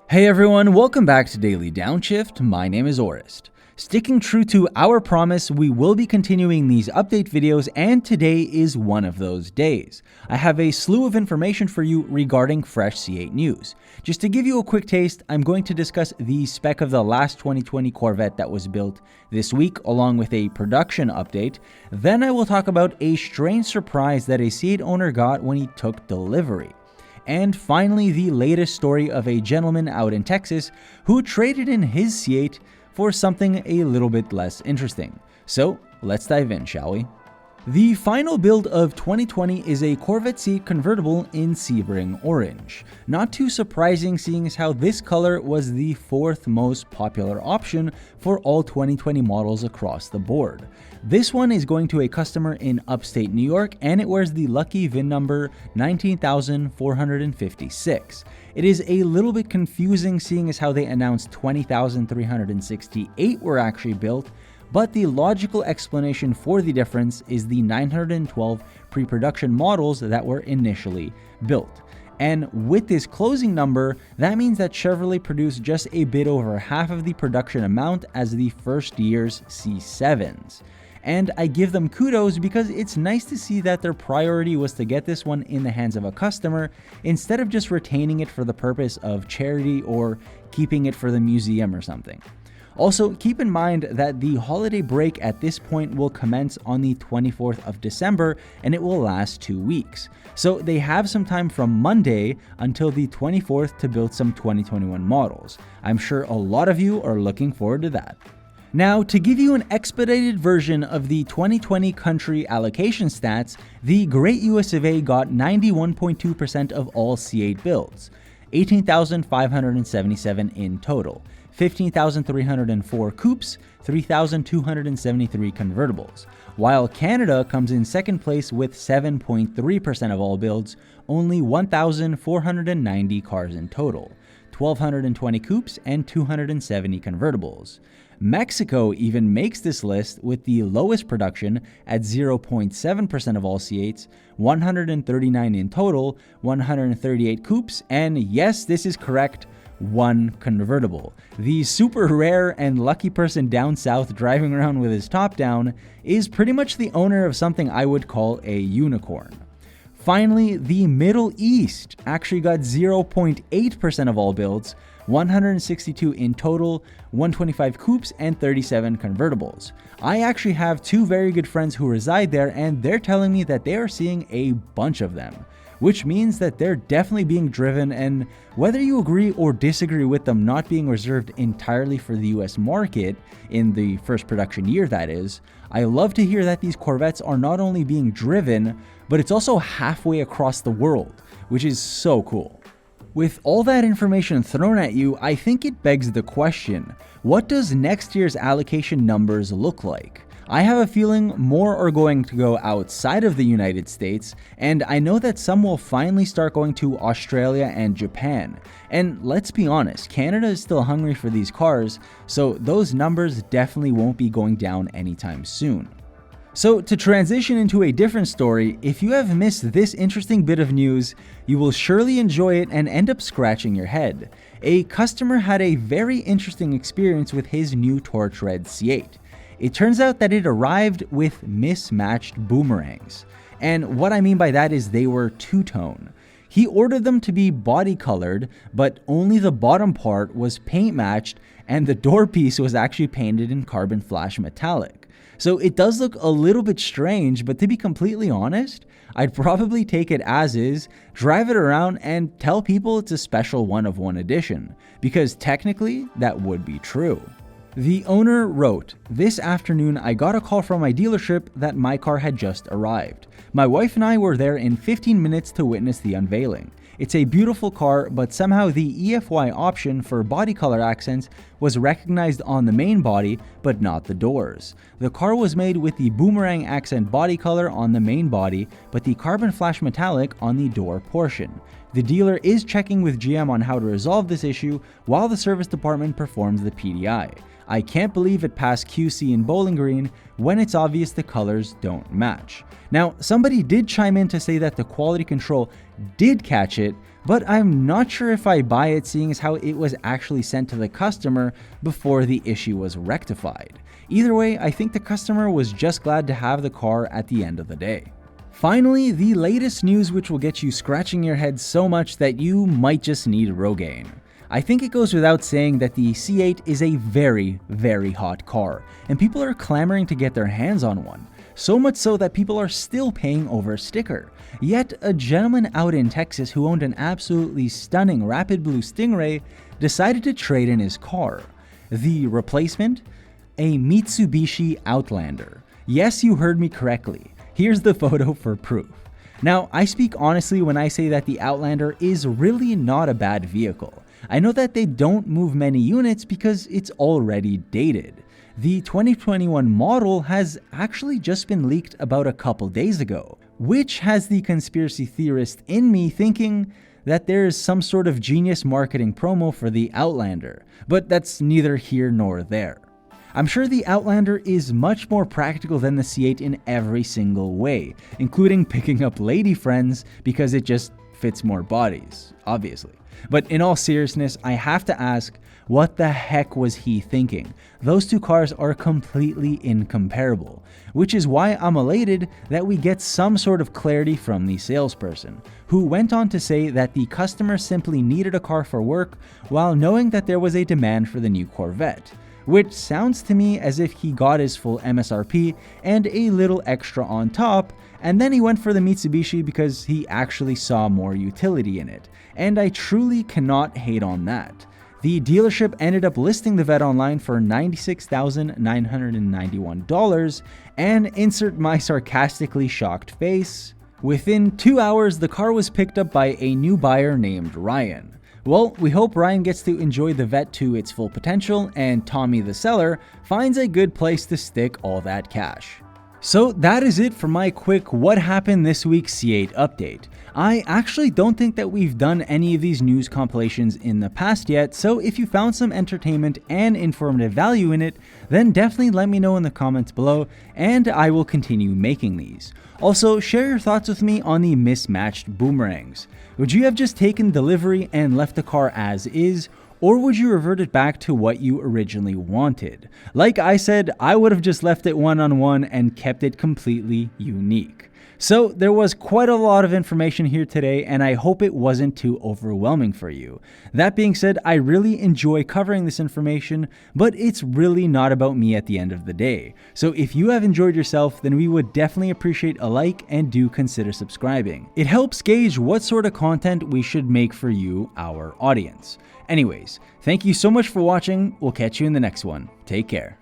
Hey everyone, welcome back to Daily Downshift. My name is Orest. Sticking true to our promise, we will be continuing these update videos, and today is one of those days. I have a slew of information for you regarding fresh C8 news. Just to give you a quick taste, I'm going to discuss the spec of the last 2020 Corvette that was built this week, along with a production update. Then I will talk about a strange surprise that a C8 owner got when he took delivery. And finally, the latest story of a gentleman out in Texas who traded in his C8 for something a little bit less interesting. So let's dive in, shall we? The final build of 2020 is a Corvette C8 convertible in Sebring orange. Not too surprising, seeing as how this color was the fourth most popular option for all 2020 models across the board. This one is going to a customer in upstate New York, and it wears the lucky VIN number 19,456. It is a little bit confusing, seeing as how they announced 20,368 were actually built, but the logical explanation for the difference is the 912 pre-production models that were initially built. And with this closing number, that means that Chevrolet produced just a bit over half of the production amount as the first year's C7s. And I give them kudos because it's nice to see that their priority was to get this one in the hands of a customer instead of just retaining it for the purpose of charity or keeping it for the museum or something. Also, keep in mind that the holiday break at this point will commence on the 24th of December and it will last 2 weeks. So they have some time from Monday until the 24th to build some 2021 models. I'm sure a lot of you are looking forward to that. Now, to give you an expedited version of the 2020 country allocation stats, the Great US of A got 91.2% of all C8 builds, 18,577 in total, 15,304 coupes, 3,273 convertibles, while Canada comes in second place with 7.3% of all builds, only 1,490 cars in total, 1,220 coupes and 270 convertibles. Mexico even makes this list with the lowest production at 0.7% of all C8s, 139 in total, 138 coupes, and yes, this is correct, one convertible. The super rare and lucky person down south driving around with his top down is pretty much the owner of something I would call a unicorn. Finally, the Middle East actually got 0.8% of all builds, 162 in total, 125 coupes, and 37 convertibles. I actually have two very good friends who reside there, and they're telling me that they are seeing a bunch of them, which means that they're definitely being driven, and whether you agree or disagree with them not being reserved entirely for the US market in the first production year, that is, I love to hear that these Corvettes are not only being driven, but it's also halfway across the world, which is so cool. With all that information thrown at you, I think it begs the question, what does next year's allocation numbers look like? I have a feeling more are going to go outside of the United States, and I know that some will finally start going to Australia and Japan. And let's be honest, Canada is still hungry for these cars, so those numbers definitely won't be going down anytime soon. So to transition into a different story, if you have missed this interesting bit of news, you will surely enjoy it and end up scratching your head. A customer had a very interesting experience with his new torch red C8. It turns out that it arrived with mismatched boomerangs. And what I mean by that is they were two-tone. He ordered them to be body colored, but only the bottom part was paint matched and the door piece was actually painted in carbon flash metallic. So it does look a little bit strange, but to be completely honest, I'd probably take it as is, drive it around, and tell people it's a special one-of-one edition, because technically that would be true. The owner wrote, "This afternoon I got a call from my dealership that my car had just arrived. My wife and I were there in 15 minutes to witness the unveiling. It's a beautiful car, but somehow the EFY option for body color accents was recognized on the main body, but not the doors. The car was made with the boomerang accent body color on the main body, but the carbon flash metallic on the door portion. The dealer is checking with GM on how to resolve this issue while the service department performs the PDI. I can't believe it passed QC in Bowling Green when it's obvious the colors don't match." Now, somebody did chime in to say that the quality control did catch it, but I'm not sure if I buy it, seeing as how it was actually sent to the customer before the issue was rectified. Either way, I think the customer was just glad to have the car at the end of the day. Finally, the latest news which will get you scratching your head so much that you might just need Rogaine. I think it goes without saying that the C8 is a very, very hot car, and people are clamoring to get their hands on one. So much so that people are still paying over a sticker. Yet, a gentleman out in Texas who owned an absolutely stunning Rapid Blue Stingray decided to trade in his car. The replacement? A Mitsubishi Outlander. Yes, you heard me correctly. Here's the photo for proof. Now, I speak honestly when I say that the Outlander is really not a bad vehicle. I know that they don't move many units because it's already dated. The 2021 model has actually just been leaked about a couple days ago, which has the conspiracy theorist in me thinking that there is some sort of genius marketing promo for the Outlander, but that's neither here nor there. I'm sure the Outlander is much more practical than the C8 in every single way, including picking up lady friends because it just fits more bodies, obviously. But in all seriousness, I have to ask, what the heck was he thinking? Those two cars are completely incomparable, which is why I'm elated that we get some sort of clarity from the salesperson, who went on to say that the customer simply needed a car for work while knowing that there was a demand for the new Corvette, which sounds to me as if he got his full MSRP and a little extra on top, and then he went for the Mitsubishi because he actually saw more utility in it, and I truly cannot hate on that. The dealership ended up listing the Vette online for $96,991, and insert my sarcastically shocked face. Within 2 hours, the car was picked up by a new buyer named Ryan. Well, we hope Ryan gets to enjoy the Vette to its full potential, and Tommy the seller finds a good place to stick all that cash. So that is it for my quick what happened this week C8 update. I actually don't think that we've done any of these news compilations in the past yet, so if you found some entertainment and informative value in it, then definitely let me know in the comments below, and I will continue making these. Also, share your thoughts with me on the mismatched boomerangs. Would you have just taken delivery and left the car as is, or would you revert it back to what you originally wanted? Like I said, I would have just left it one-on-one and kept it completely unique. So there was quite a lot of information here today, and I hope it wasn't too overwhelming for you. That being said, I really enjoy covering this information, but it's really not about me at the end of the day. So if you have enjoyed yourself, then we would definitely appreciate a like, and do consider subscribing. It helps gauge what sort of content we should make for you, our audience. Anyways, thank you so much for watching. We'll catch you in the next one. Take care.